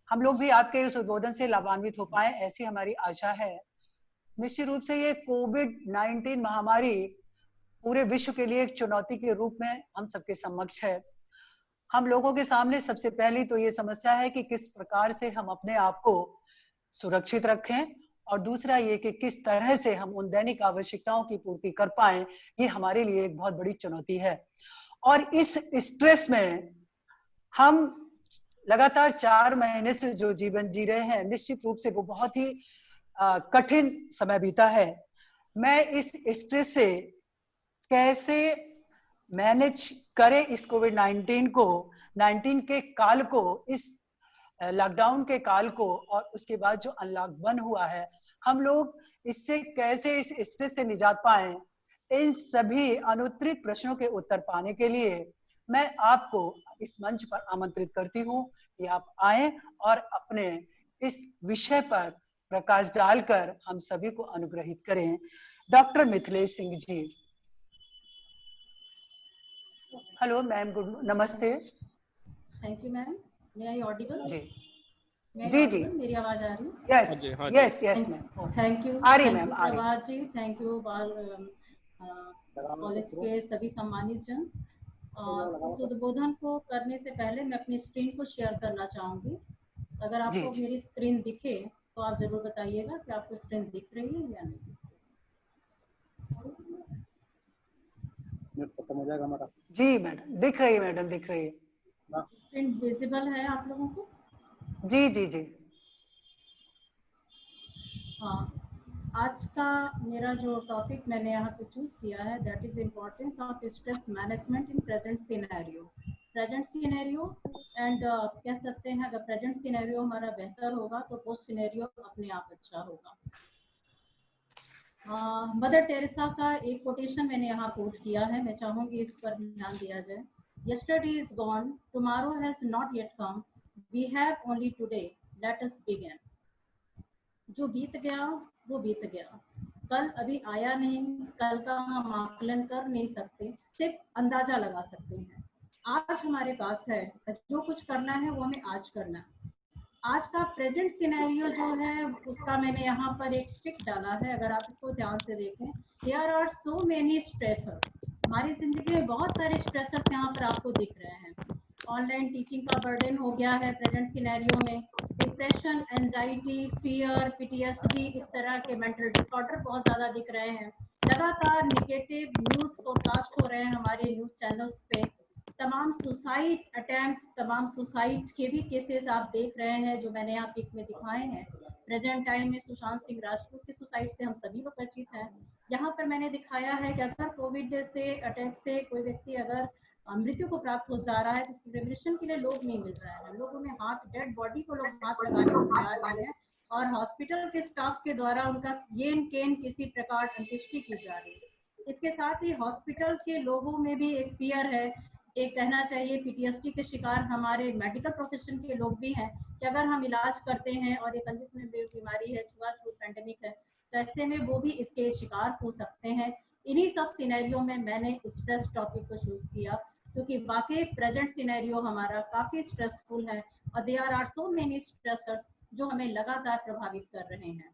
हम लोग भी आपके इस उद्बोधन से लाभान्वित हो पाए, ऐसी हमारी आशा है। निश्चित रूप से ये कोविड-19 महामारी पूरे विश्व के लिए एक चुनौती के रूप में हम सबके समक्ष है। हम लोगों के सामने सबसे पहली तो ये समस्या है कि किस प्रकार से हम अपने आप को सुरक्षित रखें, और दूसरा ये कि किस तरह से हम उन दैनिक आवश्यकताओं की पूर्ति कर पाएं, ये हमारे लिए एक बहुत बड़ी चुनौती है। और इस स्ट्रेस में हम लगातार 4 महीने से जो जीवन जी रहे हैं, निश्चित रूप से वो बहुत ही कठिन समय बीता है। मैं इस स्ट्रेस से कैसे मैनेज करें इस कोविड-19 को, 19 के काल को, इस लॉकडाउन के काल को, और उसके बाद जो अनलॉक बंद हुआ है, हम लोग इससे कैसे इस स्ट्रेस से निजात पाएं, इन सभी अनुत्तरित प्रश्नों के उत्तर पाने के लिए मैं आपको इस मंच पर आमंत्रित करती हूं कि आप आएं और अपने इस विषय पर प्रकाश डालकर हम सभी को अनुग्रहित करें। Doctor Mithilesh Singh ji. Hello ma'am, good नमस्ते। Thank you ma'am. May I audible? जी जी जी, मेरी आवाज आ रही है? Yes yes yes ma'am, thank you. आ रही मैम, आ रही। Prabhat ji, thank you college के सभी सम्मानित जन। इस उद्बोधन को करने से पहले मैं अपनी स्क्रीन को शेयर करना चाहूंगी। अगर आपको मेरी स्क्रीन दिखे तो आप जरूर बताइएगा कि आपको स्क्रीन दिख रही है या नहीं। खत्म हो जाएगा हमारा। जी मैडम, दिख रही है मैडम, दिख रही है। स्क्रीन विजिबल है आप लोगों को? जी जी जी। हाँ, आज का मेरा जो टॉपिक मैंने यहाँ पे चूज किया है, that is importance of stress management in present scenario. Present scenario and कह सकते हैं, अगर प्रेजेंट सिनेरियो हमारा बेहतर होगा तो पोस्ट सिनेरियो अपने आप अच्छा होगा। मदर टेरेसा का एक कोटेशन मैंने यहाँ कोट किया है, मैं चाहूंगी इस पर ध्यान दिया जाए। Yesterday is gone, tomorrow has not yet come, we have only today, let us begin। जो बीत गया वो बीत गया, कल अभी आया नहीं, कल का हम आकलन कर नहीं सकते, सिर्फ अंदाजा लगा सकते हैं। आज हमारे पास है, जो कुछ करना है वो हमें आज करना। आज का प्रेजेंट सिनेरियो जो है उसका मैंने यहाँ पर एक पिक डाला है, अगर आप इसको ध्यान से देखें। There are so many stressors, हमारी जिंदगी में बहुत सारे स्ट्रेसर्स यहाँ पर आपको दिख रहे हैं। ऑनलाइन टीचिंग का बर्डन हो गया है प्रेजेंट सिनेरियो में, डिप्रेशन, एंजाइटी, फियर, पीटीएसडी, इस तरह के मेंटल डिसऑर्डर बहुत ज़्यादा दिख रहे हैं। लगातार निगेटिव न्यूज़ फोरकास्ट हो रहे हैं हमारे न्यूज़ चैनल्स पे। तमाम सुसाइड अटेम्प्ट, तमाम सुसाइड के भी केसेस आप देख रहे हैं जो मैंने यहाँ पिक में दिखाए हैं। प्रेजेंट टाइम में सुशांत सिंह राजपूत की सुसाइड से हम सभी को परिचित हैं। यहाँ पर मैंने दिखाया है कि अगर कोविड से अटैक से कोई व्यक्ति अगर मृत्यु को प्राप्त हो जा रहा है तो उसकी प्रिपरेशन के लिए लोग नहीं मिल रहे हैं, लोगों में हाथ, डेड बॉडी को लोग हाथ लगाने को तैयार नहीं है, और हॉस्पिटल के स्टाफ के द्वारा उनका येन केन किसी प्रकार अंत्येष्टि की जा रही है। इसके साथ ही हॉस्पिटल के लोगों में भी एक फियर है, एक कहना चाहिए पीटीएसडी के शिकार हमारे मेडिकल प्रोफेशन के लोग भी हैं कि अगर हम इलाज करते हैं और एक अंजित में बीमारी है, छुआछूत पेंडेमिक है, तो ऐसे में वो भी इसके शिकार हो सकते हैं। इन्हीं सब सिनेरियो में मैंने स्ट्रेस टॉपिक को चूज किया क्योंकि वाकई प्रेजेंट सिनेरियो हमारा काफी स्ट्रेसफुल है और there are so many stressors जो हमें लगातार प्रभावित कर रहे हैं।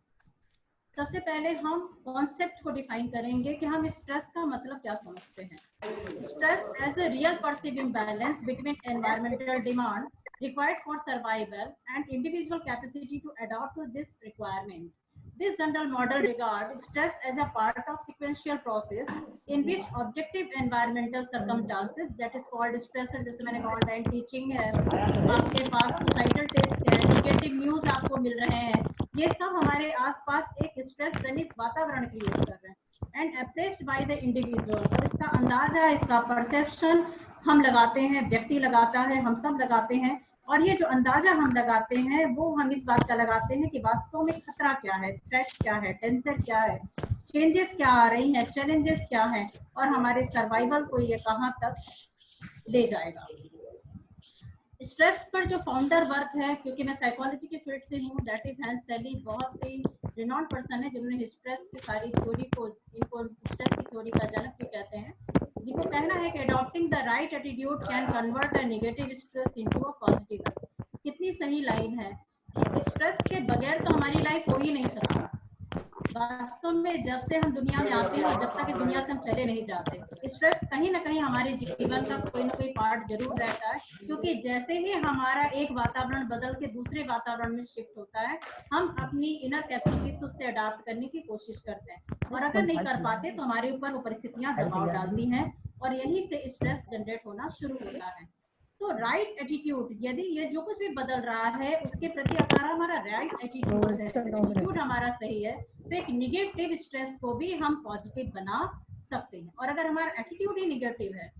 सबसे पहले हम कॉन्सेप्ट को डिफाइन करेंगे कि हम स्ट्रेस का मतलब क्या समझते हैं। Stress as a real perceived imbalance between environmental demand required for survival and individual capacity to adapt to this requirement. This general model regards stress as a part of sequential process in which objective environmental circumstances, that is called stressor, जैसे मैंने कहा online teaching है, आपके पास suicidal test है, negative news आपको मिल रहे हैं, ये सब हमारे आसपास एक स्ट्रेस जनित वातावरण क्रिएट कर रहे हैं and apprised by the individual. और इसका अंदाजा, इसका परसेप्शन हम लगाते हैं, व्यक्ति लगाता है, हम सब लगाते हैं, और ये जो अंदाजा हम लगाते हैं वो हम इस बात का लगाते हैं कि वास्तव में खतरा क्या है, थ्रेट क्या है, टेंसर क्या है, चेंजेस क्या आ रही हैं, चैलेंजेस क्या है, और हमारे सर्वाइवल को ये कहाँ तक ले जाएगा। स्ट्रेस पर जो फाउंडर वर्क है, क्योंकि मैं साइकोलॉजी के फील्ड से हूँ, दैट इज हैंस टेली, बहुत ही रिनॉन्ड पर्सन है जिन्होंने स्ट्रेस की सारी थ्योरी को, इनको स्ट्रेस की थ्योरी का जनक भी कहते हैं, जिनको कहना है कि adopting the right attitude can convert a negative stress into a positive. कितनी सही लाइन है कि स्ट्रेस के बगैर तो हमारी लाइफ हो ही नहीं सकती। वास्तव में जब से हम दुनिया में आते हैं और जब तक इस दुनिया से हम चले नहीं जाते, स्ट्रेस कहीं ना कहीं हमारे जीवन का कोई ना कोई पार्ट जरूर रहता है, क्योंकि जैसे ही हमारा एक वातावरण बदल के दूसरे वातावरण में शिफ्ट होता है, हम अपनी इनर कैपेसिटी से उससे अडाप्ट करने की कोशिश करते हैं, और अगर नहीं कर पाते तो हमारे ऊपर वो परिस्थितियां दबाव डालती हैं और यहीं से स्ट्रेस जनरेट होना शुरू होता है। तो राइट एटीट्यूड, यदि ये जो कुछ भी बदल रहा है उसके प्रति अगर हमारा राइट एटीट्यूड है, एटीट्यूड हमारा सही है, तो एक निगेटिव स्ट्रेस को भी हम पॉजिटिव बना सकते हैं। और अगर हमारा एटीट्यूड ही निगेटिव है,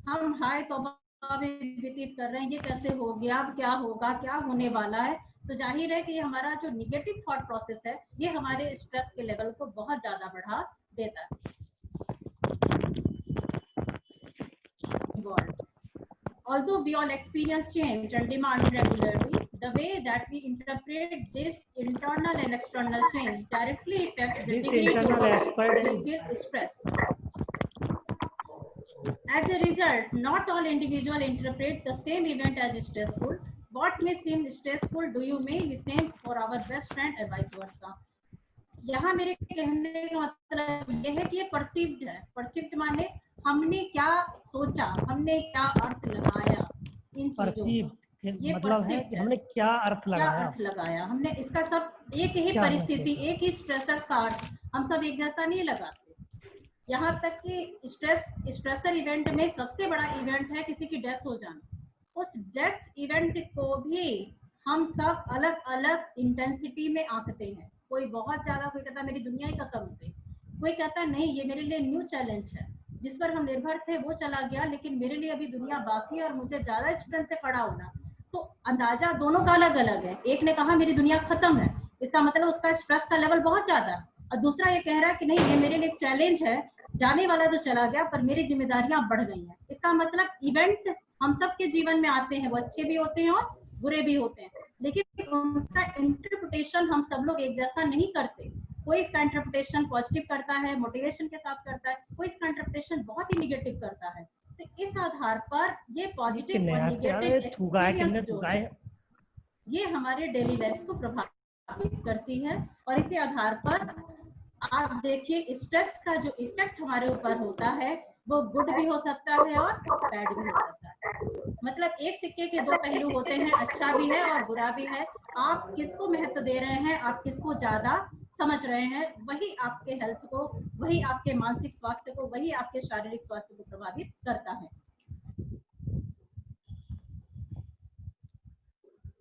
हम हाय तौबा में व्यतीत कर रहे हैं, ये कैसे हो गया, अब क्या होगा, क्या होने वाला है, तो जाहिर है कि हमारा जो निगेटिव थॉट प्रोसेस है ये हमारे स्ट्रेस के लेवल को बहुत ज्यादा बढ़ा देता है। Although we all experience change and demand regularly, the way that we interpret this internal and external change directly affects the degree to which we feel stress. As a result, not all individuals interpret the same event as stressful. What may seem stressful to you may be same for our best friend and vice versa. यहाँ मेरे कहने का मतलब यह है कि ये perceived है। परसीव्ड माने हमने क्या सोचा, हमने क्या अर्थ लगाया इन चीजों को, ये मतलब है कि हमने क्या अर्थ लगाया, हमने इसका सब एक ही परिस्थिति, एक ही स्ट्रेसर्स का अर्थ हम सब एक जैसा नहीं लगाते। यहाँ तक कि स्ट्रेसर इवेंट में सबसे बड़ा इवेंट है किसी की डेथ हो जाना। उस डेथ इवेंट को भी हम सब अलग अलग इंटेंसिटी में आंकते हैं। कोई बहुत ज्यादा, कोई कहता है मेरी दुनिया ही खत्म हो गई, कोई कहता है नहीं ये मेरे लिए न्यू चैलेंज है, जिस पर हम निर्भर थे वो चला गया, लेकिन मेरे लिए अभी दुनिया बाकी है और मुझे ज्यादा स्ट्रेंथ से खड़ा होना। तो अंदाजा दोनों का अलग अलग है। एक ने कहा मेरी दुनिया खत्म है, इसका मतलब उसका स्ट्रेस का लेवल बहुत ज्यादा, और दूसरा ये कह रहा है कि नहीं ये मेरे लिए एक चैलेंज है, जाने वाला तो चला गया पर मेरी जिम्मेदारियां बढ़ गई हैं। इसका मतलब इवेंट हम सबके जीवन में आते हैं, वो अच्छे भी होते हैं और बुरे भी होते हैं, लेकिन उनका इंटरप्रिटेशन हम सब लोग एक जैसा नहीं करते। कोई इसका इंटरप्रिटेशन पॉजिटिव करता है, मोटिवेशन के साथ करता है, कोई इसका इंटरप्रिटेशन बहुत ही निगेटिव करता है। तो इस आधार पर ये पॉजिटिव और निगेटिव एक्सपीरियंस जो है ये हमारे डेली लाइफ को प्रभावित करती है, और इसी आधार पर आप देखिए स्ट्रेस का जो इफेक्ट हमारे ऊपर होता है वो गुड भी हो सकता है और बैड भी हो सकता है। मतलब एक सिक्के के दो पहलू होते हैं, अच्छा भी है और बुरा भी है। आप किसको महत्व दे रहे हैं, आप किसको ज्यादा समझ रहे हैं, वही आपके हेल्थ को, वही आपके मानसिक स्वास्थ्य को, वही आपके शारीरिक स्वास्थ्य को प्रभावित करता है।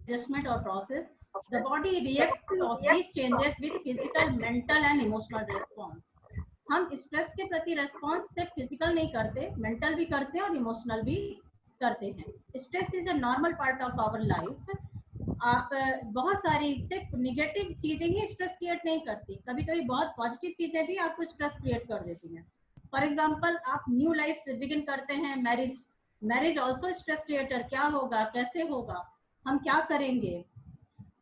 Adjustment or process, the body reacts of these changes with physical, mental and emotional response. हम स्ट्रेस के प्रति रेस्पॉन्स सिर्फ फिजिकल नहीं करते, मेंटल भी करते हैं और इमोशनल भी करते हैं। Stress is a normal part of our life. आप बहुत सारी सिर्फ निगेटिव चीजें ही स्ट्रेस क्रिएट नहीं करती, कभी कभी बहुत पॉजिटिव चीजें भी आपको स्ट्रेस क्रिएट कर देती हैं। फॉर एग्जाम्पल आप न्यू लाइफ बिगिन करते हैं, मैरिज ऑल्सो स्ट्रेस क्रिएटर, क्या होगा, कैसे होगा, हम क्या करेंगे।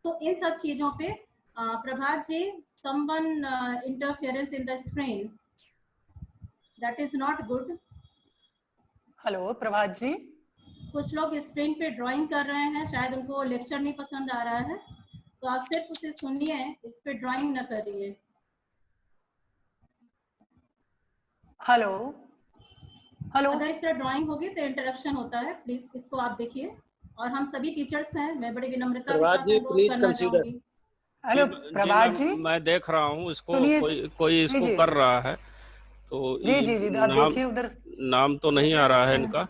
तो इन सब चीजों पे Prabhat ji, someone interference in the screen, that is not good. Hello Prabhat ji, कुछ लोग स्क्रीन पे ड्राइंग कर रहे हैं, शायद उनको लेक्चर नहीं पसंद आ रहा है, तो आप सिर्फ उसे सुनिए, इस पे ड्राइंग न करिए। हेलो हेलो, अगर इस तरह ड्राइंग होगी तो इंटरप्शन होता है, प्लीज इसको आप देखिए। और हम सभी टीचर्स हैं, मैं बड़ी विनम्रता के साथ अनुरोध करना चाहूंगी। हेलो प्रभात जी, मैं देख रहा हूँ इसको, कोई इसको जी, कर रहा है, तो जी जी जी आप देखिए उधर, नाम तो नहीं आ रहा है इनका।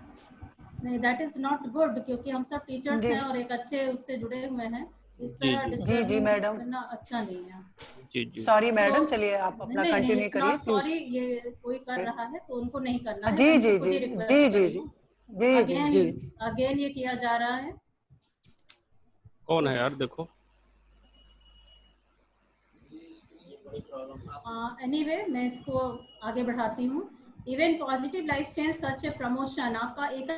नहीं, दैट इज नॉट गुड, क्योंकि हम सब टीचर्स हैं और एक अच्छे उससे जुड़े हुए हैं। इस तरह जी मैडम करना अच्छा नहीं है। जी सॉरी मैडम, चलिए आप अपना कंटिन्यू करिए प्लीज। सॉरी, ये कोई कर रहा है तो उनको नहीं करना है। जी जी जी जी जी जी जी जी अगेन ये किया जा रहा है। कौन है यार, देखो। एनीवे, मैं इसको आगे बढ़ाती हूँ। Even positive life change such a promotion, आपका एक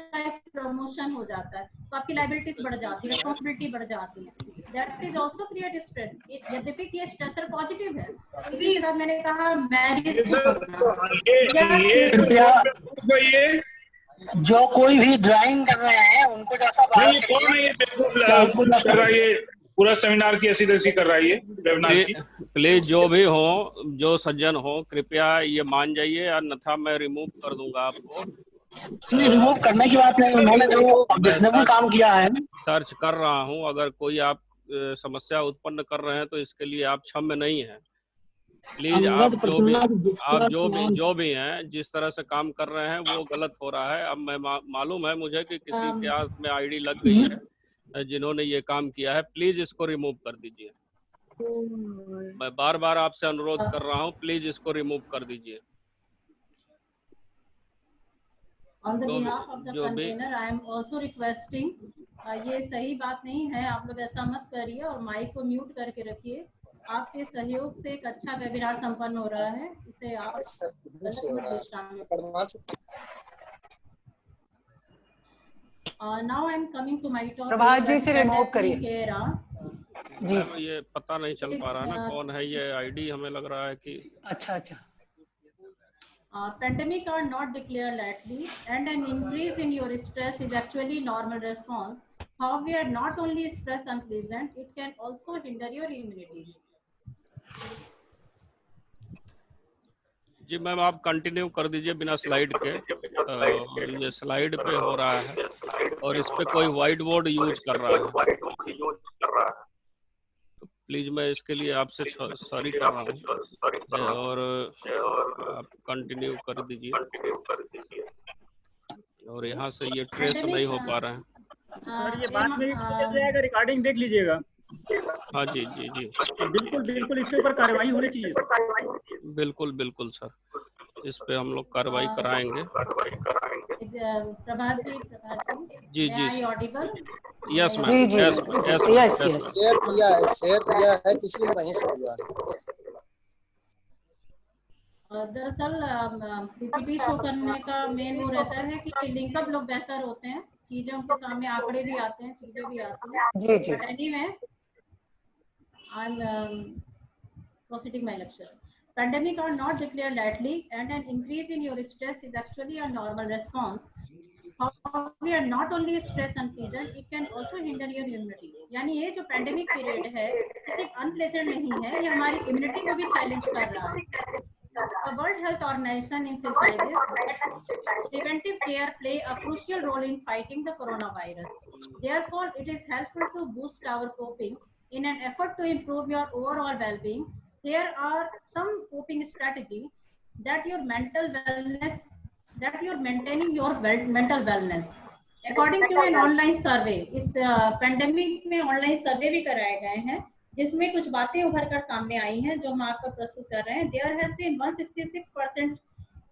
प्रमोशन हो जाता है तो आपकी लाइबिलिटीज बढ़ जाती है, रिस्पॉन्सिबिलिटी बढ़ जाती है, that is also create stress. यद्यपि कि ये स्ट्रेसर पॉजिटिव है। इसी के साथ मैंने कहा मैरिज जो कोई भी ड्राइंग कर रहे हैं उनको जैसा बाहर नहीं, कौन है ये क्या उनको बेवकूफ कर रहा है ये पूरा सेमिनार की ऐसी तैसी कर रहा है ये वेबिनार की? प्लीज जो भी हो, जो सज्जन हो, कृपया ये मान जाइए, अन्यथा मैं रिमूव कर दूंगा आपको। नहीं, रिमूव करने की बात नहीं, उन्होंने जो ऑब्जेक्शनेबल काम किया है। सर्च कर रहा हूँ, अगर कोई आप समस्या उत्पन्न कर रहे हैं तो इसके लिए आप क्षम्य नहीं है। प्लीज आप जो भी हैं, जिस तरह से काम कर रहे हैं वो गलत हो रहा है। अब मैं मालूम है मुझे कि किसी के हाथ में आईडी लग गई है जिन्होंने ये काम किया है। प्लीज इसको रिमूव कर दीजिए। मैं बार बार आपसे अनुरोध कर रहा हूँ, प्लीज इसको रिमूव कर दीजिए। On the behalf of the convener, I am also requesting, ये सही बात नहीं है, आप लोग ऐसा मत करिए और माइक को म्यूट करके रखिए। आपके सहयोग से एक अच्छा वेबिनार संपन्न हो रहा है, इसे आप now I am coming to my topic. प्रभात जी से रिमूव करिए जी। ये पता नहीं चल पा रहा ना कौन है ये आईडी, हमें लग रहा है कि अच्छा। Pandemic are not declared lightly, and an increase in your stress is actually normal response. However, not only stress unpleasant, it can also hinder your immunity. जी मैम, आप कंटिन्यू कर दीजिए बिना स्लाइड के। ये स्लाइड पे हो रहा है और इस पे कोई व्हाइट बोर्ड यूज कर रहा है, तो प्लीज मैं इसके लिए आपसे सॉरी कर रहा हूँ और आप कंटिन्यू कर दीजिए। और यहाँ से ये ट्रेस नहीं हो पा रहा है। सर ये बाद में भी चल जाएगा, रिकॉर्डिंग देख लीजिएगा। हाँ जी जी जी, बिल्कुल इसके ऊपर कार्रवाई होनी चाहिए सर। बिल्कुल सर, इस पे हम लोग कार्रवाई कराएंगे। Prabhat ji ji audible? Yes ma'am, yes share किया है किसी ने कहीं से हुआ। दरअसल पीपीटी शो करने का मेन वो रहता है कि लिंकअप लोग बेहतर होते हैं, चीजें उनके सामने, आंकड़े भी आते हैं, चीजें भी आती हैं। जी। Anyway, I am proceeding my lecture. Pandemic are not declared lightly, and an increase in your stress is actually a normal response. However, not only stress unpleasant, it can also hinder your immunity. यानी ये जो pandemic period है, सिर्फ unpleasant नहीं है, ये हमारी immunity को भी चैलेंज कर रहा है। The World Health Organization emphasizes that preventive care play a crucial role in fighting the coronavirus. Therefore, it is helpful to boost our coping in an effort to improve your overall well-being. Here are some coping strategies that you're maintaining your mental wellness. According to an online survey, इस pandemic में online survey भी कराए गए हैं जिसमें कुछ बातें उभर कर सामने आई हैं जो हम आपको प्रस्तुत कर रहे हैं। There has been 166%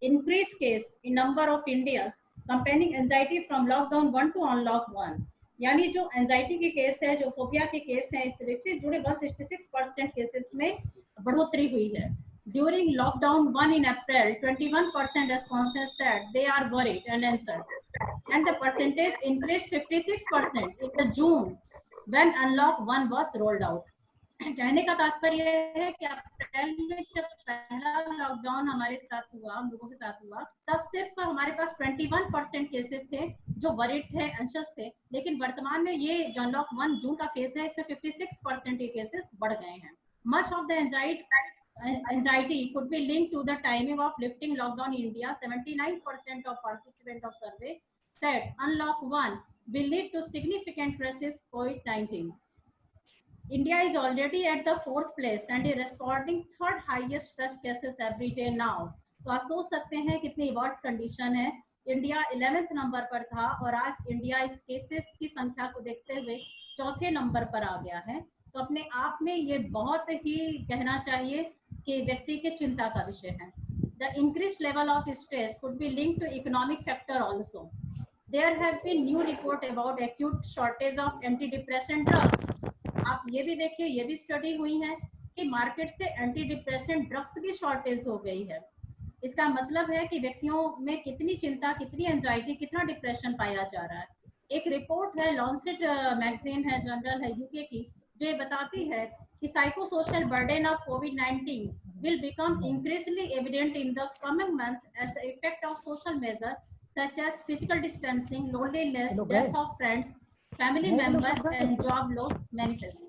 increase case in number of Indians comparing anxiety from lockdown 1 to unlock 1. यानी जो एंजाइटी के केस है, जो फोबिया के केस है, इससे जुड़े 166% केसेस में बढ़ोतरी हुई है। During lockdown 1 in April, 21% respondents said they are worried and anxious, and the percentage increased 56% in the June when unlock 1 was rolled out. कहने का तात्पर्य है कि अप्रैल में जब पहला लॉकडाउन हमारे साथ हुआ, हम लोगों के साथ हुआ, तब सिर्फ हमारे पास 21% केसेस थे जो वरीड थे, एंशियस थे, लेकिन वर्तमान में ये जो अनलॉक 1 जून का फेज है, इससे 56% ये केसेस बढ़ गए हैं। Much of the anxiety could be linked to the timing of lifting lockdown in India. 79% of participants of survey said unlock 1 will lead to significant crisis COVID-19. India is already at the 4th place and is recording 3rd highest stress cases every day now. तो आप सोच सकते हैं कितनी worst condition है। India 11th number पर था और आज इंडिया इस केसेस की संख्या को देखते हुए 4थे नंबर पर आ गया है। तो अपने आप में ये बहुत ही कहना चाहिए कि व्यक्ति के चिंता का विषय है। The increased level of stress could be linked to economic factor also. There have been new report about acute shortage of antidepressant drugs. आप ये भी देखिए, ये भी स्टडी हुई है कि मार्केट से एंटी डिप्रेसेंट ड्रग्स की शॉर्टेज हो गई है। इसका मतलब है कि व्यक्तियों में कितनी चिंता, कितनी एंजाइटी, कितना डिप्रेशन पाया जा रहा है। एक रिपोर्ट है, लॉन्सेट मैगजीन है, जर्नल है यूके की, जो ये बताती है कि psychosocial burden of covid will become increasingly evident in the coming month as the effect of social measures such as physical distancing, loneliness, death of friends, family member and job loss manifest.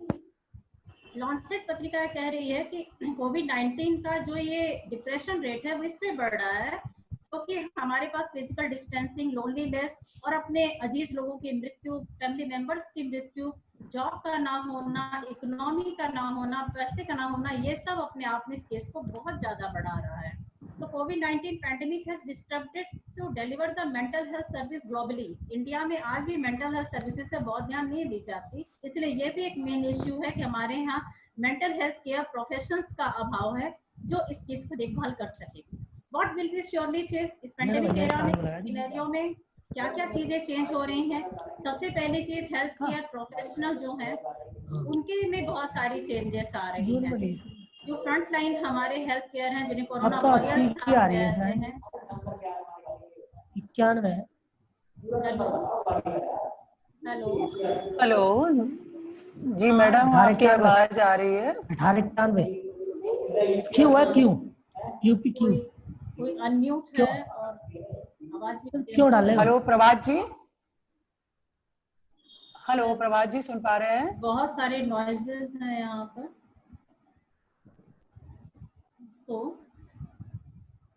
लॉन्सेट पत्रिका कह रही है कि कोविड-19 का जो ये depression rate है वो इसलिए बढ़ रहा है क्योंकि हमारे पास फिजिकल डिस्टेंसिंग, लोनलीनेस और अपने अजीज लोगों की मृत्यु, फैमिली मेंबर्स की मृत्यु, जॉब का ना होना, इकोनॉमी का ना होना, पैसे का ना होना, ये सब अपने आप में इस केस को बहुत ज्यादा बढ़ा रहा है। तो कोविड-19 pandemic has disturbed to deliver the mental health service globally. India में आज भी मेंटल हेल्थ सर्विसेज से बहुत ध्यान नहीं दी जाती, इसलिए ये भी एक मेन इश्यू है कि हमारे यहाँ मेंटल हेल्थ केयर प्रोफेशंस का अभाव है जो इस चीज को देखभाल कर सके। What will be surely change इस पैंडेमिक एरा में, सिनेरियो में क्या क्या चीजें चेंज हो रही हैं। सबसे पहली चीज हेल्थ केयर प्रोफेशनल जो है उनके में बहुत सारी चेंजेस आ रही है। जो फ्रंट लाइन हमारे हेल्थ केयर हैं जिन्हें कोरोना वॉरियर्स कहते हैं। 91 हेलो जी मैडम, आपकी आवाज आ रही है। 1891 क्यों है? क्यों यूपी क्यों? कोई अनम्यूट है और आवाज भी क्यों डाले? हेलो प्रभात जी, हेलो प्रभात जी, सुन पा रहे हैं? बहुत सारे नॉइजेस हैं यहाँ पर।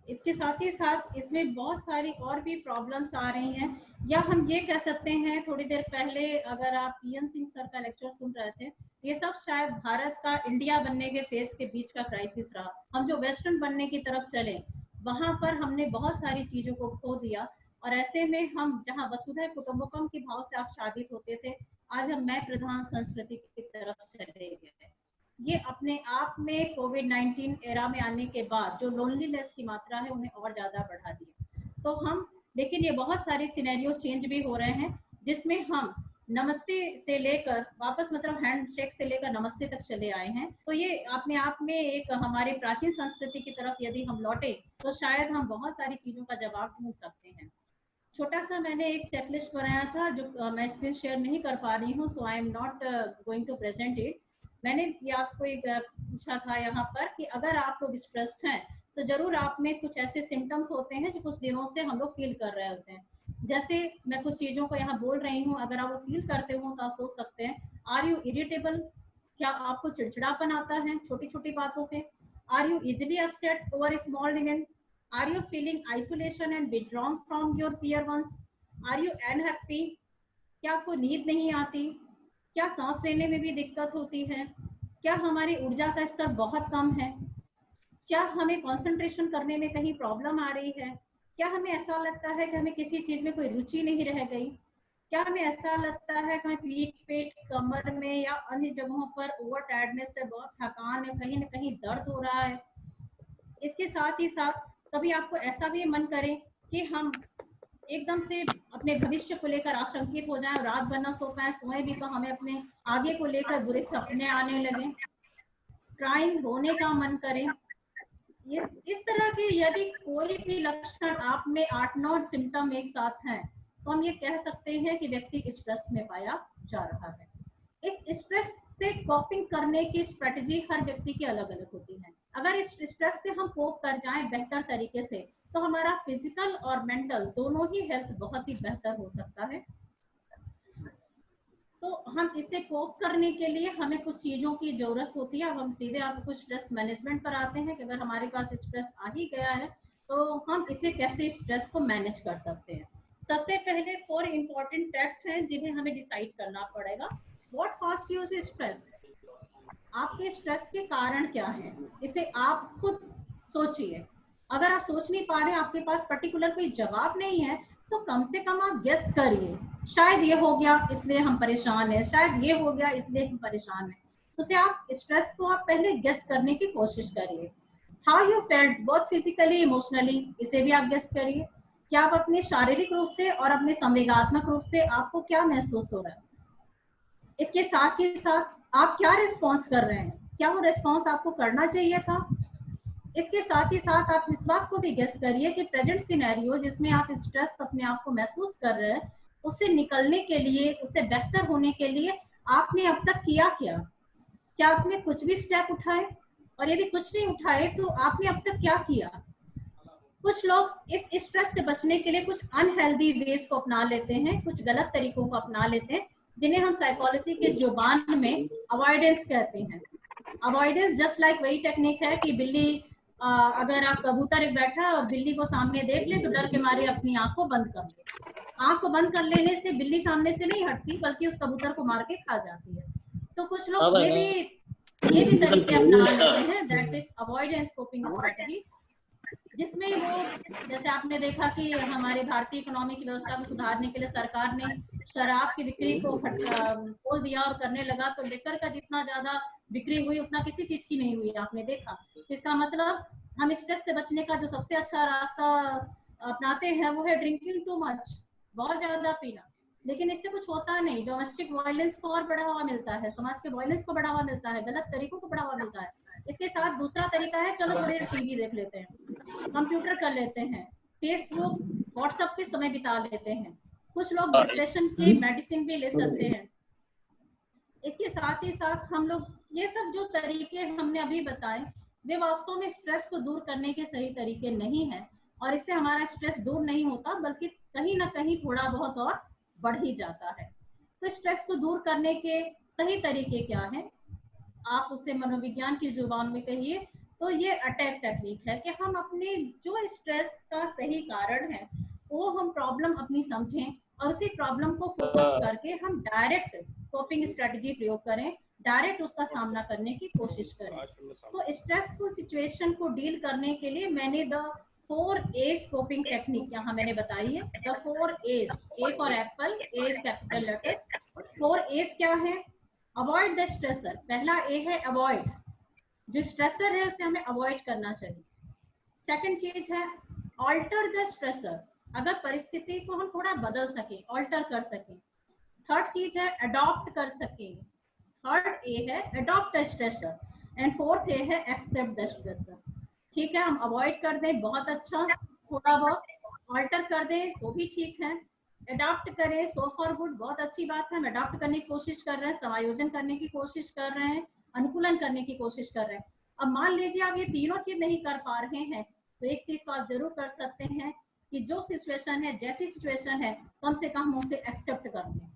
इसके साथ ही साथ इसमें बहुत सारी और भी प्रॉब्लम्स आ रही हैं, या हम ये कह सकते हैं थोड़ी देर पहले अगर आप पीएन सिंह सर का लेक्चर सुन रहे थे, ये सब शायद भारत का इंडिया बनने के फेज के बीच का क्राइसिस रहा। हम जो वेस्टर्न बनने की तरफ चले वहां पर हमने बहुत सारी चीजों को खो दिया, और ऐसे में हम जहाँ वसुधैव कुटुंबकम के भाव से आप शादी होते थे, आज हम मैं प्रधान संस्कृति की तरफ चले गए। ये अपने आप में कोविड-19 एरा में आने के बाद जो लोनलीनेस की मात्रा है उन्हें और ज्यादा बढ़ा दिया। तो हम, लेकिन ये बहुत सारे सिनेरियो चेंज भी हो रहे हैं जिसमें हम नमस्ते से लेकर वापस मतलब हैंडशेक से लेकर नमस्ते तक चले आए हैं। तो ये अपने आप में एक हमारे प्राचीन संस्कृति की तरफ यदि हम लौटे तो शायद हम बहुत सारी चीजों का जवाब ढूंढ सकते हैं। छोटा सा मैंने एक चेकलिस्ट बनाया था जो मैं स्क्रीन शेयर नहीं कर पा रही हूँ, so I am not going to present it. मैंने ये आपको एक पूछा था यहाँ पर कि अगर आप लोग स्ट्रेस्ड हैं तो जरूर आप में कुछ ऐसे सिम्टम्स होते हैं जो कुछ दिनों से हम लोग फील कर रहे होते हैं। जैसे मैं कुछ चीजों को यहाँ बोल रही हूँ, अगर आप वो फील करते हो तो आप सोच सकते हैं, आर यू इरिटेबल? क्या आपको चिड़चिड़ापन आता है छोटी छोटी बातों पे? Are you easily upset over small event? Are you feeling isolation and withdrawn from your peer ones? Are you unhappy? क्या आपको नींद नहीं आती? क्या सांस लेने में भी दिक्कत होती है? क्या हमारी ऊर्जा का स्तर बहुत कम है? क्या हमें कंसंट्रेशन करने में कहीं प्रॉब्लम आ रही है? क्या हमें ऐसा लगता है कि हमें किसी चीज में कोई रुचि नहीं रह गई? क्या हमें ऐसा लगता है कि हमें पीठ पेट कमर में या अन्य जगहों पर ओवर टायर्डनेस से बहुत थकान है, कहीं ना कहीं दर्द हो रहा है? इसके साथ ही साथ कभी आपको ऐसा भी मन करे कि हम एकदम से अपने भविष्य को लेकर आशंकित हो जाएं, रात भर न सो पाए, सोए भी तो हमें अपने आगे को लेकर बुरे सपने आने लगे, क्राइम, रोने का मन करे। इस तरह के यदि कोई भी लक्षण आप में 8-9 सिम्टम एक साथ हैं तो हम ये कह सकते हैं कि व्यक्ति स्ट्रेस में पाया जा रहा है। इस स्ट्रेस से कॉपिंग करने की स्ट्रेटजी हर व्यक्ति की अलग अलग होती है। अगर इस स्ट्रेस से हम कोप कर जाएं बेहतर तरीके से तो हमारा फिजिकल और मेंटल दोनों ही हेल्थ बहुत ही बेहतर हो सकता है। तो हम इसे कोप करने के लिए हमें कुछ चीजों की जरूरत होती है। अब हम सीधे आपको स्ट्रेस मैनेजमेंट पर आते हैं कि अगर हमारे पास स्ट्रेस आ ही गया है तो हम इसे कैसे स्ट्रेस को मैनेज कर सकते हैं। सबसे पहले 4 इंपॉर्टेंट फैक्ट हैं जिन्हें हमें डिसाइड करना पड़ेगा। What cost you stress? आपके स्ट्रेस के कारण क्या है, इसे आप खुद सोचिए। अगर आप सोच नहीं पा रहे, आपके पास पर्टिकुलर कोई जवाब नहीं है, तो कम से कम आप गेस करिए। शायद ये हो गया इसलिए हम परेशान हैं, शायद ये हो गया इसलिए हम परेशान हैं। तो से आप स्ट्रेस को आप पहले गेस करने की कोशिश करिए। How you felt both physically emotionally, इसे भी आप गेस करिए। क्या आप अपने शारीरिक रूप से और अपने संवेगात्मक रूप से आपको क्या महसूस हो रहा है? इसके साथ ही साथ आप क्या रिस्पॉन्स कर रहे हैं, क्या वो रिस्पॉन्स आपको करना चाहिए था? इसके साथ ही साथ आप इस बात को भी गेस करिए कि प्रेजेंट सिनेरियो जिसमें आप स्ट्रेस अपने आप को महसूस कर रहे हैं, उससे निकलने के लिए, उससे बेहतर होने के लिए आपने अब तक किया क्या? क्या आपने कुछ भी स्टेप उठाए? और यदि कुछ नहीं उठाए तो आपने अब तक क्या किया? कुछ लोग इस स्ट्रेस से बचने के लिए कुछ अनहेल्दी वेज को अपना लेते हैं, कुछ गलत तरीकों को अपना लेते हैं, जिन्हें हम साइकोलॉजी के जुबान में अवॉइडेंस कहते हैं। अवॉइडेंस जस्ट लाइक वही टेक्निक है कि बिल्ली अगर आप कबूतर एक बैठा और बिल्ली को सामने देख ले तो डर के मारे अपनी आंख को बंद कर ले। आंख को बंद कर लेने से बिल्ली सामने से नहीं हटती, बल्कि उस कबूतर को मार के खा जाती है। तो कुछ लोग ये भी तरीके अपना लेते हैं, that is avoidance coping strategy, जिसमें वो जैसे आपने देखा कि हमारे भारतीय इकोनॉमी की व्यवस्था को सुधारने के लिए सरकार ने शराब की बिक्री को खोल दिया और करने लगा, तो लिकर का जितना ज्यादा बिक्री हुई उतना किसी चीज की नहीं हुई, आपने देखा। तो इसका मतलब हम स्ट्रेस से बचने का जो सबसे अच्छा रास्ता अपनाते हैं वो है ड्रिंकिंग टू मच, बहुत ज्यादा पीना। लेकिन इससे कुछ होता नहीं, डोमेस्टिक वायलेंस को और बढ़ावा मिलता है, समाज के वायलेंस को बढ़ावा मिलता है, गलत तरीकों को बढ़ावा मिलता है। इसके साथ दूसरा तरीका है, चलो थोड़ी देर टीवी देख लेते हैं, कंप्यूटर कर लेते हैं, फेसबुक व्हाट्सएप पे समय बिता लेते हैं। कुछ लोग डिप्रेशन की मेडिसिन भी ले सकते हैं। इसके साथ ही साथ हम लोग ये सब जो तरीके हमने अभी बताए वे वास्तव में स्ट्रेस को दूर करने के सही तरीके नहीं है, और इससे हमारा स्ट्रेस दूर नहीं होता बल्कि कहीं ना कहीं थोड़ा बहुत और बढ़ ही जाता है। तो स्ट्रेस को दूर करने के सही तरीके क्या हैं, आप उसे मनोविज्ञान की जुबान में कहिए तो ये अटैक टेक्निक है कि हम अपने जो स्ट्रेस का सही कारण है वो हम प्रॉब्लम अपनी समझें और उसी प्रॉब्लम को फोकस करके हम डायरेक्ट कोपिंग स्ट्रेटजी प्रयोग करें, डायरेक्ट उसका सामना करने की कोशिश करें। तो स्ट्रेसफुल सिचुएशन को डील करने के लिए मैंने द 4 A's कोपिंग टेक्निक यहाँ मैंने बताई है। The 4 A's, A for apple, A is capital letter. 4 A's क्या है? अवॉइड द स्ट्रेसर, पहला ए है अवॉइड, जो स्ट्रेसर है उसे हमें अवॉइड करना चाहिए। सेकंड चीज है ऑल्टर द स्ट्रेसर, अगर परिस्थिति को हम थोड़ा बदल सके, ऑल्टर कर सके। थर्ड चीज है अडॉप्ट कर सके, थर्ड ए है adopt the stressor, and fourth A है एक्सेप्ट द स्ट्रेसर। ठीक है, हम अवॉइड कर दें बहुत अच्छा, थोड़ा बहुत ऑल्टर कर दें तो भी ठीक है, अडॉप्ट करें सो फॉर गुड, बहुत अच्छी बात है। हम अडॉप्ट करने की कोशिश कर रहे हैं, समायोजन करने की कोशिश कर रहे हैं, अनुकूलन करने की कोशिश कर रहे हैं। अब मान लीजिए आप ये तीनों चीज नहीं कर पा रहे हैं तो एक चीज तो आप जरूर कर सकते हैं कि जो सिचुएशन है, जैसी सिचुएशन है, कम से कम उसे एक्सेप्ट कर दें,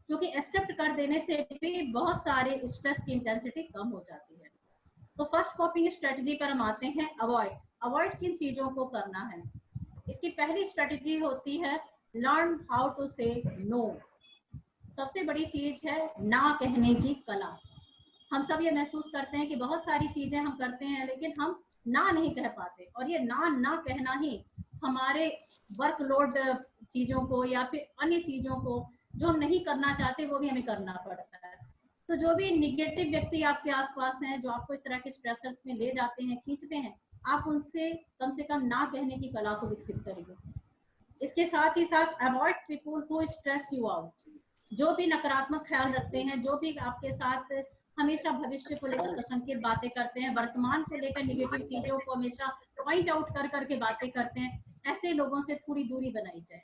क्योंकि एक्सेप्ट कर देने से भी बहुत सारे स्ट्रेस की इंटेंसिटी कम हो जाती है। तो फर्स्ट कोपिंग स्ट्रेटजी पर हम आते हैं, अवॉइड। अवॉइड किन चीजों को करना है? इसकी पहली स्ट्रेटजी होती है लर्न हाउ टू से नो। सबसे बड़ी चीज है ना कहने की कला। हम सब ये महसूस करते हैं कि बहुत सारी चीजें हम करते हैं लेकिन हम ना नहीं कह पाते, और ये ना कहना ही हमारे वर्कलोड चीजों को या फिर अन्य चीजों को जो हम नहीं करना चाहते वो भी हमें करना पड़ता है। तो जो भी निगेटिव व्यक्ति आपके आसपास हैं जो आपको इस तरह के स्ट्रेसर्स में ले जाते हैं, खींचते हैं, आप उनसे कम से कम ना कहने की कला को विकसित करिए। इसके साथ ही साथ avoid people who stress you out, जो भी नकारात्मक ख्याल रखते हैं, जो भी आपके साथ हमेशा भविष्य को लेकर सशंकित बातें करते हैं, वर्तमान को लेकर निगेटिव चीजों को हमेशा पॉइंट आउट कर करके बातें करते हैं, ऐसे लोगों से थोड़ी दूरी बनाई जाए।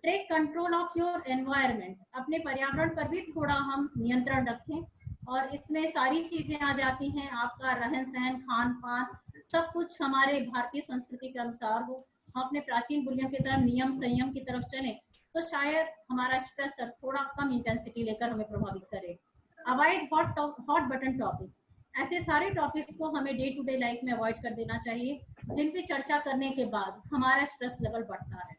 Take control of your environment, अपने पर्यावरण पर भी थोड़ा हम नियंत्रण रखें, और इसमें सारी चीजें आ जाती हैं, आपका रहन सहन, खान पान, सब कुछ हमारे भारतीय संस्कृति के अनुसार हो। हम अपने प्राचीन मूल्यों की तरफ, नियम संयम की तरफ चलें तो शायद हमारा स्ट्रेस थोड़ा कम इंटेंसिटी लेकर हमें प्रभावित करे। अवॉइड हॉट बटन टॉपिक्स, ऐसे सारे टॉपिक्स को हमें डे टू डे लाइफ में अवॉइड कर देना चाहिए जिन पे चर्चा करने के बाद हमारा स्ट्रेस लेवल बढ़ता है।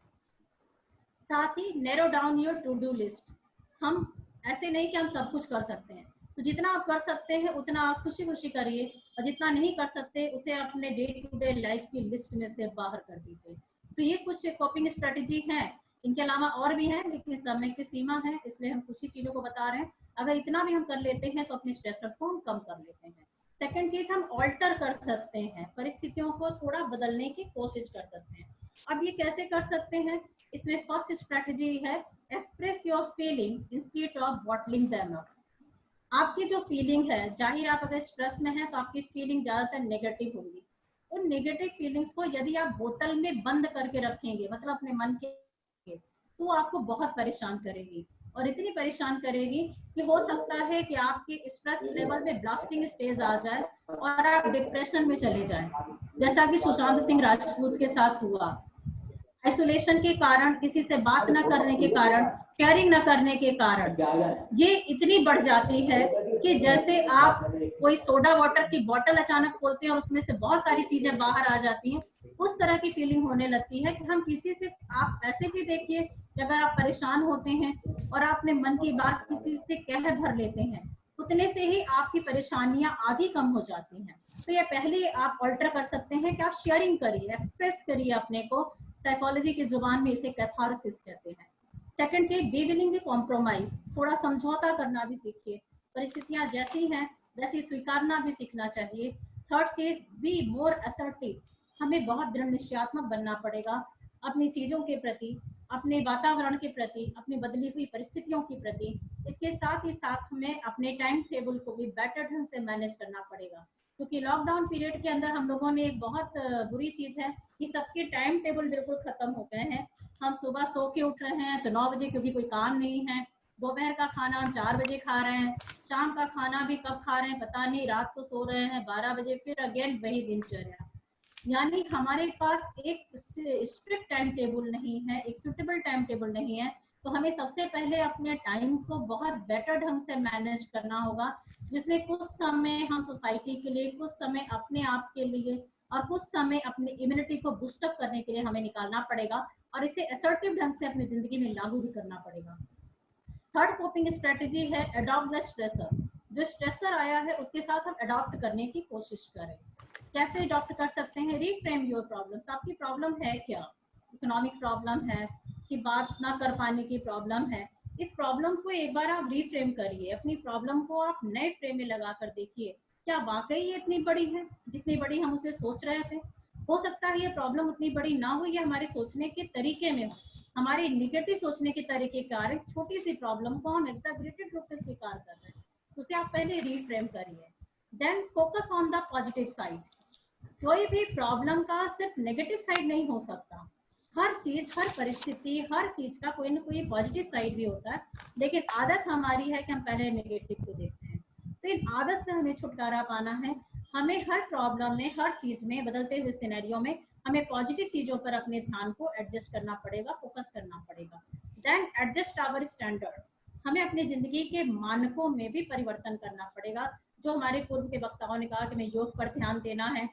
साथ ही narrow down your to do list, हम ऐसे नहीं कि हम सब कुछ कर सकते हैं, तो जितना आप कर सकते हैं उतना आप खुशी खुशी करिए, और जितना नहीं कर सकते उसे अपने डे टू डे लाइफ की लिस्ट में से बाहर कर दीजिए। तो ये कुछ कोपिंग स्ट्रेटजी हैं, इनके अलावा और भी हैं लेकिन समय की सीमा है इसलिए हम कुछ ही चीजों को बता रहे हैं। अगर इतना भी हम कर लेते हैं तो अपने स्ट्रेसर्स को हम कम कर लेते हैं। सेकेंड चीज, हम ऑल्टर कर सकते हैं, परिस्थितियों को थोड़ा बदलने की कोशिश कर सकते हैं। अब ये कैसे कर सकते हैं? इसमें फर्स्ट स्ट्रेटजी है express your feeling instead of bottling them up. आपकी जो फीलिंग है, जाहिर आप अगर स्ट्रेस में है तो आपकी फीलिंग ज्यादातर नेगेटिव होगी। उन नेगेटिव फीलिंग्स को यदि आप बोतल में बंद करके रखेंगे, मतलब अपने मन के, तो आपको बहुत परेशान करेगी। और इतनी परेशान करेगी कि हो सकता है कि आपके स्ट्रेस लेवल में ब्लास्टिंग स्टेज आ जाए और आप डिप्रेशन में चले जाएं, जैसा कि सुशांत सिंह राजपूत के साथ हुआ। आइसोलेशन के कारण, किसी से बात न करने के कारण, शेयरिंग न करने के कारण ये इतनी बढ़ जाती है कि जैसे आप कोई सोडा वाटर की बोतल अचानक खोलते हैं और उसमें से बहुत सारी चीजें बाहर आ जाती हैं, उस तरह की फीलिंग होने लगती है कि हम किसी से, आप ऐसे भी देखिए कि अगर आप परेशान होते हैं और आपने मन की बात किसी से कह भर लेते हैं, उतने से ही आपकी परेशानियां आधी कम हो जाती हैं। तो ये पहले आप ऑल्टर कर सकते हैं कि आप शेयरिंग करिए, एक्सप्रेस करिए अपने को। साइकोलॉजी की जुबान में इसे कैथारसिस कहते हैं। सेकंड चीज, बी विलिंग टू कॉम्प्रोमाइज, थोड़ा समझौता करना भी सीखिए, परिस्थितियां जैसी हैं वैसी स्वीकारना भी सीखना चाहिए। थर्ड चीज, बी मोर असर्टिव, हमें बहुत दृढ़ निश्चयात्मक बनना पड़ेगा अपनी चीजों के प्रति, अपने वातावरण के प्रति, अपनी बदली हुई परिस्थितियों के प्रति। इसके साथ ही साथ हमें अपने टाइम टेबल को भी बेटर ढंग से मैनेज करना पड़ेगा, क्योंकि लॉकडाउन पीरियड के अंदर हम लोगों ने एक बहुत बुरी चीज है कि सबके टाइम टेबल बिल्कुल खत्म हो गए हैं। हम सुबह सो के उठ रहे हैं तो 9 बजे, क्योंकि कोई काम नहीं है। दोपहर का खाना हम 4 बजे खा रहे हैं, शाम का खाना भी कब खा रहे हैं पता नहीं, रात को सो रहे हैं 12 बजे, फिर अगेन वही दिनचर्या। यानी हमारे पास एक स्ट्रिक्ट टाइम टेबल नहीं है, एक सुटेबल टाइम टेबल नहीं है। तो हमें सबसे पहले अपने टाइम को बहुत बेटर ढंग से मैनेज करना होगा, जिसमें कुछ समय हम सोसाइटी के लिए, कुछ समय अपने आप के लिए और कुछ समय अपनी इम्यूनिटी को बूस्ट अप करने के लिए हमें निकालना पड़ेगा, और इसे असर्टिव ढंग से अपनी जिंदगी में लागू भी करना पड़ेगा। थर्ड कोपिंग स्ट्रेटेजी है अडॉप्ट द स्ट्रेसर। जो स्ट्रेसर आया है उसके साथ हम अडॉप्ट करने की कोशिश करें। कैसे अडॉप्ट कर सकते हैं? Reframe your problems. आपकी प्रॉब्लम है क्या? इकोनॉमिक प्रॉब्लम है कि बात ना कर पाने की प्रॉब्लम है? इस प्रॉब्लम को एक बार आप रीफ्रेम करिए, अपनी प्रॉब्लम को आप नए फ्रेम में लगा कर देखिए, क्या वाकई ये इतनी बड़ी है जितनी बड़ी हम उसे सोच रहे थे? हो सकता है ये प्रॉब्लम उतनी बड़ी ना हो, ये हमारे सोचने के तरीके में हो, हमारे निगेटिव सोचने के तरीके के कारण छोटी सी प्रॉब्लम को हम एग्जैगरेटेड रूप से स्वीकार कर रहे हैं। उसे आप पहले रीफ्रेम करिए। Then focus on the positive side. कोई भी प्रॉब्लम का सिर्फ नेगेटिव साइड नहीं हो सकता। हर चीज, हर परिस्थिति, हर चीज का कोई ना कोई पॉजिटिव साइड भी होता है, लेकिन आदत हमारी है कि हम पहले नेगेटिव को देखते हैं। तो इन आदत से हमें छुटकारा पाना है। हमें हर प्रॉब्लम में, हर चीज में, बदलते हुए सिनेरियो में हमें पॉजिटिव चीजों पर अपने ध्यान को एडजस्ट करना पड़ेगा, फोकस करना पड़ेगा। Then adjust our standard. हमें अपनी जिंदगी के मानकों में भी परिवर्तन करना पड़ेगा। जो हमारे पूर्व के वक्ताओं ने कहा कि हमें योग पर ध्यान देना है,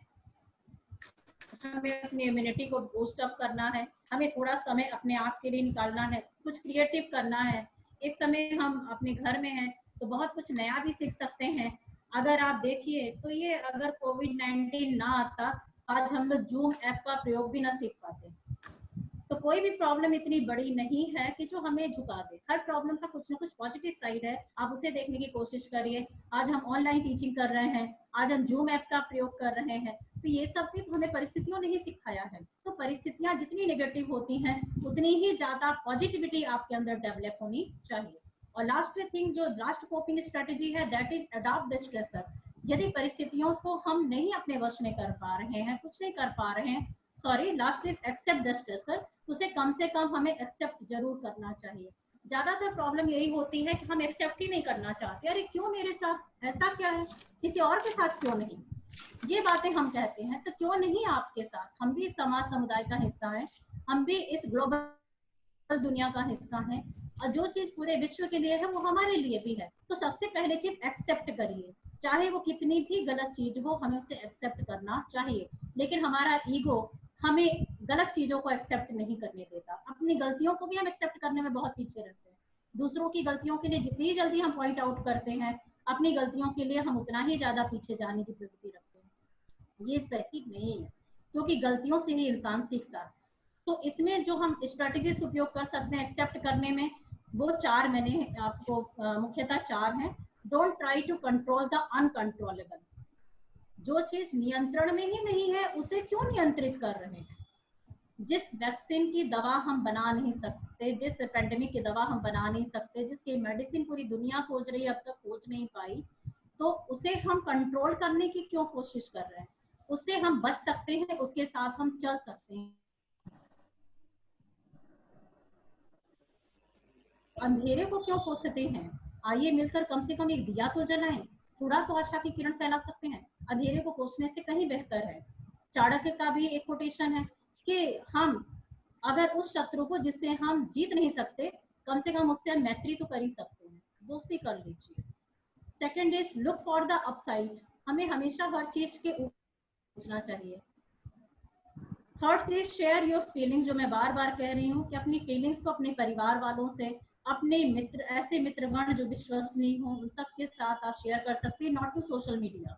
हमें अपनी इम्यूनिटी को बूस्ट अप करना है, हमें थोड़ा समय अपने आप के लिए निकालना है, कुछ क्रिएटिव करना है। इस समय हम अपने घर में हैं तो बहुत कुछ नया भी सीख सकते हैं। अगर आप देखिए तो ये, अगर कोविड-19 ना आता, आज हम लोग जूम ऐप का प्रयोग भी ना सीख पाते। तो कोई भी प्रॉब्लम इतनी बड़ी नहीं है कि जो हमें झुका दे। हर प्रॉब्लम का कुछ ना कुछ पॉजिटिव साइड है, आप उसे देखने की कोशिश करिए। आज हम ऑनलाइन टीचिंग कर रहे हैं, आज हम जूम ऐप का प्रयोग कर रहे हैं, तो ये सब भी तो हमें परिस्थितियों ने ही सिखाया है। तो परिस्थितियां जितनी नेगेटिव होती हैं, उतनी ही ज्यादा पॉजिटिविटी आपके अंदर डेवलप होनी चाहिए। और लास्ट थिंग, जो लास्ट कोपिंग स्ट्रेटेजी है, that is adopt the stressor. यदि परिस्थितियों को हम नहीं अपने वश में कर पा रहे हैं, कुछ नहीं कर पा रहे हैं, sorry, last is accept the stressor. उसे कम से कम हमें एक्सेप्ट जरूर करना चाहिए। ज्यादातर प्रॉब्लम यही होती है कि हम एक्सेप्ट ही नहीं करना चाहते। अरे क्यों मेरे साथ, ऐसा क्या है, किसी और के साथ क्यों नहीं, ये बातें हम कहते हैं। तो क्यों नहीं आपके साथ? हम भी समाज समुदाय का हिस्सा है, हम भी इस ग्लोबल दुनिया का हिस्सा है, और जो चीज पूरे विश्व के लिए है वो हमारे लिए भी है। तो सबसे पहले चीज एक्सेप्ट करिए, चाहे वो कितनी भी गलत चीज हो, हमें उसे एक्सेप्ट करना चाहिए। लेकिन हमारा ईगो हमें गलत चीजों को एक्सेप्ट नहीं करने देता। अपनी गलतियों को भी हम एक्सेप्ट करने में बहुत पीछे रहते हैं। दूसरों की गलतियों के लिए जितनी जल्दी हम पॉइंट आउट करते हैं, अपनी गलतियों के लिए हम उतना ही ज्यादा पीछे जाने की प्रवृत्ति रखते हैं। ये सही नहीं है, क्योंकि गलतियों से ही इंसान सीखता है। तो इसमें जो हम स्ट्रेटेजीज उपयोग कर सकते हैं एक्सेप्ट करने में, वो 4 मैंने आपको मुख्यतः 4 हैं। Don't try to control the uncontrollable. जो चीज नियंत्रण में ही नहीं है उसे क्यों नियंत्रित कर रहे हैं? जिस वैक्सीन की दवा हम बना नहीं सकते, जिस पेंडेमिक की दवा हम बना नहीं सकते, जिसकी मेडिसिन पूरी दुनिया खोज रही है, अब तक खोज नहीं पाई, तो उसे हम कंट्रोल करने की क्यों कोशिश कर रहे हैं? उससे हम बच सकते हैं, उसके साथ हम चल सकते हैं। अंधेरे को क्यों कोसते हैं, आइए मिलकर कम से कम एक दिया तो जलाएं, थोड़ा तो आशा की किरण फैला सकते हैं। अंधेरे को कोसने से कहीं बेहतर है। चाणक्य का भी एक कोटेशन है कि हम अगर उस शत्रु को जिससे हम जीत नहीं सकते, कम से कम उससे मैत्री तो कर ही सकते हैं, दोस्ती कर लीजिए। Second is look for the upside, हमें हमेशा हर चीज के ऊपर सोचना चाहिए। Third is share your feeling, जो मैं बार बार कह रही हूँ कि अपनी फीलिंग्स को अपने परिवार वालों से, अपने मित्र, ऐसे मित्रगण जो विश्वसनीय हो, उन सब के साथ आप शेयर कर सकते हैं। Not to social media,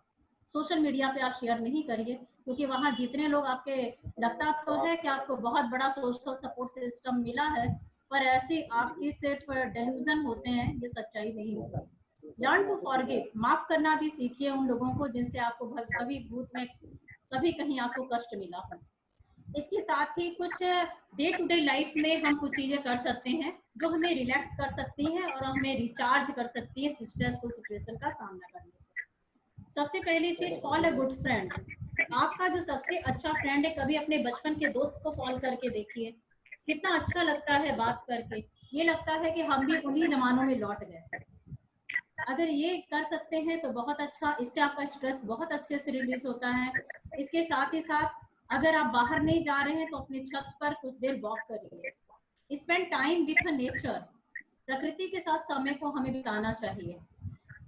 social media पे आप शेयर नहीं करिए, क्योंकि वहां जितने लोग आपके, लगता तो है कि आपको बहुत बड़ा सोशल सपोर्ट सिस्टम मिला है, पर ऐसे आपकी सिर्फ डेल्यूजन होते हैं, ये सच्चाई नहीं होती। लर्न टू फॉरगिव, माफ करना भी सीखिए उन लोगों को जिनसे आपको कभी भूत में कभी कहीं आपको कष्ट मिला हो। इसके साथ ही कुछ डे टू डे लाइफ में हम कुछ चीजें कर सकते हैं जो हमें रिलैक्स कर सकती हैं और हमें रिचार्ज कर सकती है स्ट्रेसफुल सिचुएशन का सामना करने से। सबसे पहली चीज, कॉल अ गुड फ्रेंड। आपका जो सबसे अच्छा फ्रेंड है, कभी अपने बचपन के दोस्त को कॉल करके देखिए, कितना अच्छा लगता है बात करके, ये लगता है कि हम भी उन्हीं जमानों में लौट गए। अगर ये कर सकते हैं तो बहुत अच्छा, इससे आपका स्ट्रेस बहुत अच्छे से रिलीज होता है। इसके साथ ही साथ अगर आप बाहर नहीं जा रहे हैं तो अपनी छत पर कुछ देर वॉक करिए। स्पेंड टाइम विथ नेचर, प्रकृति के साथ समय को हमें बिताना चाहिए।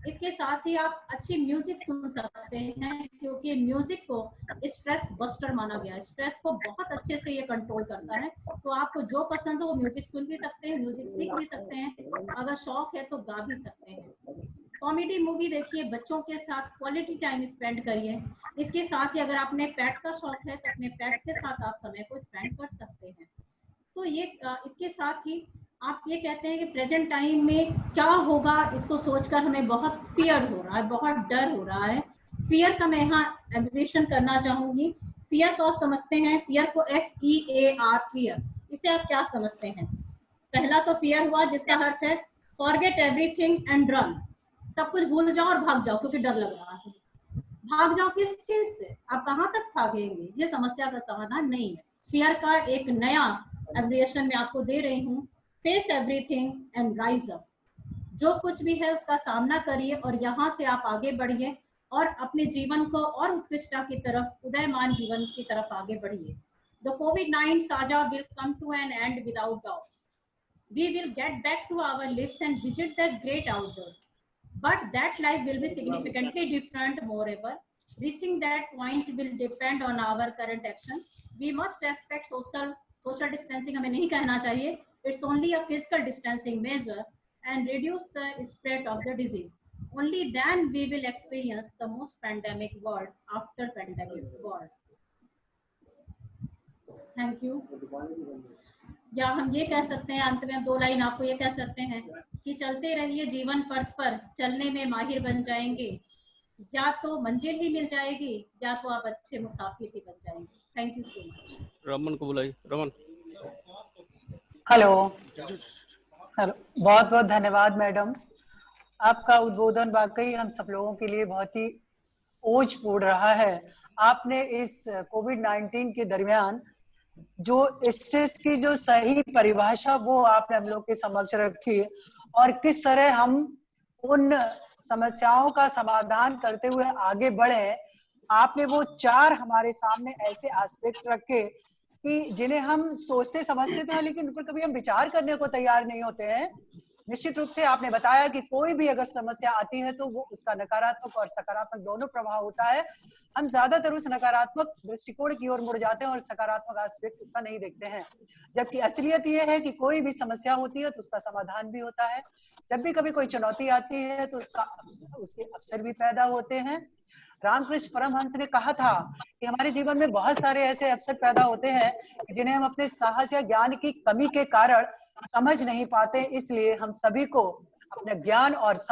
इसके साथ ही आप अच्छी म्यूजिक सुन सकते हैं, क्योंकि म्यूजिक को स्ट्रेस बस्टर माना गया है, स्ट्रेस को बहुत अच्छे से ये कंट्रोल करता है। तो आपको जो पसंद हो वो म्यूजिक सुन भी सकते हैं, म्यूजिक सीख भी सकते हैं, अगर शौक है तो गा भी सकते हैं। कॉमेडी मूवी देखिए, बच्चों के साथ क्वालिटी टाइम स्पेंड करिए। इसके साथ ही अगर आपने पेट का शौक है तो अपने पेट के साथ आप समय को स्पेंड कर सकते हैं। तो ये इसके साथ ही आप ये कहते हैं कि प्रेजेंट टाइम में क्या होगा, इसको सोचकर हमें बहुत फियर हो रहा है, बहुत डर हो रहा है। फियर का मैं यहाँ एब्रिविएशन करना चाहूंगी। फियर को आप समझते हैं, फियर को FEAR, फियर, इसे आप क्या समझते हैं? पहला तो फियर हुआ जिसका अर्थ है फॉरगेट एवरीथिंग एंड रन, सब कुछ भूल जाओ और भाग जाओ क्योंकि डर लग रहा है। भाग जाओ किस चीज से, आप कहाँ तक भागेंगे, ये समस्या का समाधान नहीं है। फियर का एक नया एब्रिविएशन मैं आपको दे रही हूँ, face everything and rise up. जो कुछ भी है उसका सामना करिए और यहाँ से आप आगे बढ़िए और अपने जीवन को और उत्कृष्टता की तरफ, उदयमान जीवन की तरफ आगे बढ़िए। The COVID-19 saga will come to an end without doubt. We will get back to our lives and visit the great outdoors. But that life will be significantly different moreover. Reaching that point will depend on our current action. We must respect social distancing, हमें नहीं कहना चाहिए, it's only a physical distancing measure, and reduce the spread of the disease. Only then we will experience the most pandemic world after pandemic world. Thank you. या हम ये कह सकते हैं, अंत में हम 2 लाइन आपको ये कह सकते हैं कि चलते रहिए जीवन पथ पर, चलने में माहिर बन जाएंगे, या तो मंजिल ही मिल जाएगी या तो आप अच्छे मुसाफिर ही बन जाएंगे। Thank you so much. Raman को बुलाइए। रमन, हेलो। हेलो, बहुत बहुत धन्यवाद मैडम, आपका उद्बोधन वाकई हम सब लोगों के लिए बहुत ही ओजपूर्ण रहा है। आपने इस कोविड-19 के दरमियान जो स्ट्रेस की जो सही परिभाषा वो आपने हम लोग के समक्ष रखी, और किस तरह हम उन समस्याओं का समाधान करते हुए आगे बढ़े। आपने वो 4 हमारे सामने ऐसे एस्पेक्ट रखे कि जिन्हें हम सोचते समझते तो हैं, लेकिन उन पर कभी हम विचार करने को तैयार नहीं होते हैं। निश्चित रूप से आपने बताया कि कोई भी अगर समस्या आती है तो वो उसका नकारात्मक और सकारात्मक दोनों प्रभाव होता है। हम ज्यादातर उस नकारात्मक दृष्टिकोण की ओर मुड़ जाते हैं और सकारात्मक एस्पेक्ट उसका नहीं देखते हैं, जबकि असलियत ये है कि कोई भी समस्या होती है तो उसका समाधान भी होता है। जब भी कभी कोई चुनौती आती है तो उसके अवसर भी पैदा होते हैं। रामकृष्ण परमहंस ने कहा था कि हमारे जीवन में बहुत सारे ऐसे अवसर पैदा होते हैं जिन्हें हम अपने साहस या ज्ञान की कमी के कारण समझ नहीं पाते, इसलिए हम सभी को अपने ज्ञान और